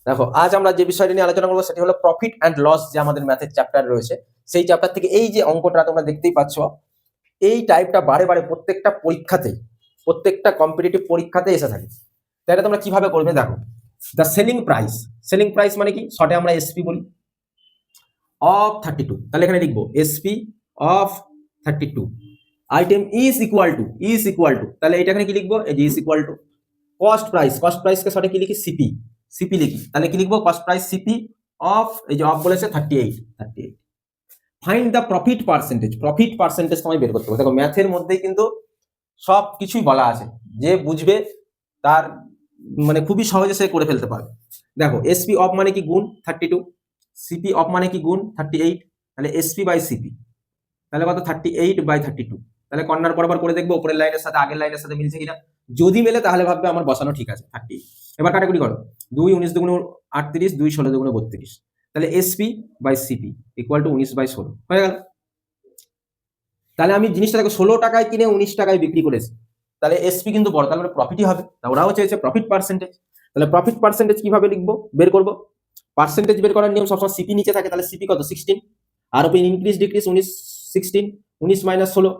দেখো আজ আমরা যে বিষয়টা নিয়ে আলোচনা করবো সেটি হলো প্রফিট অ্যান্ড লস, যে আমাদের ম্যাথের চ্যাপ্টার রয়েছে সেই চ্যাপ্টার থেকে এই যে অঙ্কটা তোমরা দেখতেই পাচ্ছ, এই টাইপটা বারে বারে প্রত্যেকটা পরীক্ষাতেই, প্রত্যেকটা কম্পিটিটিভ পরীক্ষাতে এসে থাকে। তাহলে তোমরা কিভাবে করবে দেখো, the selling price, selling price মানে কি, শর্টে আমরা এসপি বলি, অফ 32, তাহলে এখানে লিখবো SP of 32 item is equal to, তাহলে এটা এখানে কি লিখবো, এই যে is equal to cost price, cost প্রাইসকে শর্টে কি লিখি, সিপি, সিপি লিখি, তাহলে কি লিখবো, কস্ট প্রাইস সিপি অফ, এই যে অফ বলেছে 38, find the profit percentage, profit percentage তোমায় বের করতে হবে। দেখো ম্যাথের মধ্যেই কিন্তু সব কিছুই বলা আছে, যে বুঝবে তার মানে খুবই সহজে সে করে ফেলতে পারবে। দেখো এসপি অফ মানে কি গুণ 32, সিপি অফ মানে কি গুণ 38, তাহলে এসপি বাই সিপি, তাহলে কত 38/32, তাহলে কর্নার বরাবর করে দেখবো উপরের লাইনের সাথে আগের লাইনের সাথে মিলছে কিনা, যদি মেলে তাহলে ভাববে আমার বসানো ঠিক আছে 30। এবার কাটাকুটি করো, 2 19 দুগুণ 38, 2 16 দুগুণ 32, তাহলে SP by CP equal to 19/16 হয়ে গেল। তাহলে আমি জিনিসটা দেখো 16 টাকায় কিনে 19 টাকায় বিক্রি করেছি, তাহলে এসপি কিন্তু বড়, তাহলে প্রফিটই হবে। তা ওরাও চেয়েছে প্রফিট পার্সেন্টেজ, তাহলে প্রফিট পার্সেন্টেজ কিভাবে লিখবো, বের করবো, পার্সেন্টেজ বের করার নিয়ম সবসময় সিপি নিচে থাকে, তাহলে সিপি কত 16, আর ওপরে ইনক্রিজ ডিক্রিজ 19 16, 19 - 16,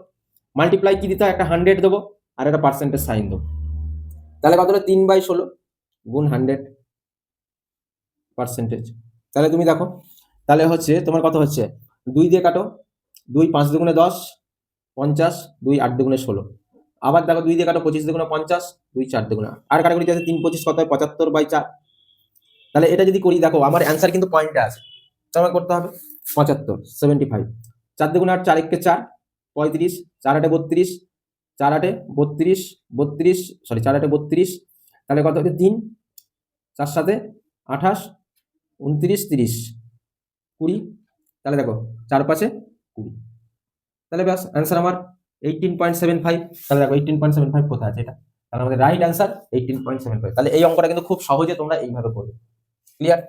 মাল্টিপ্লাই কি দিতে হয়, একটা 100 দেবো আর একটা পার্সেন্টেজ সাইন দেবো, তাহলে কত হলো 3/16 গুণ 100 পার্সেন্টেজ। তাহলে তুমি দেখো, তাহলে হচ্ছে তোমার কত হচ্ছে, 2 দিয়ে কাটো, 2 5 দুগুণে 10 50, 2 8 দুগুণে 16, আবার দেখো 2 দিয়ে কাটো, 25 দুগুণে 50, 2 4 দুগুণে, আর কাটাকুটি আছে 3 25 কত হয় 75/4, তাহলে এটা যদি করি দেখো আমার অ্যান্সার কিন্তু পয়েন্টে আছে, তোমার করতে হবে 75 75, 4 দুগুণে 8, 4 1 4 35, 4 8 32, 4 8 32 32, সরি 4 8 32, তাহলে কত হচ্ছে 3, 4 7 28, 29 30 20, তাহলে দেখো 4 5 20, তাহলে ব্যাস অ্যান্সার আমার 18.75। তাহলে দেখো 18.75 কোথায় আছে, এটা তাহলে আমাদের রাইট অ্যান্সার 18.75। তাহলে এই অঙ্কটা কিন্তু খুব সহজে তোমরা এইভাবে করবে। ক্লিয়ার?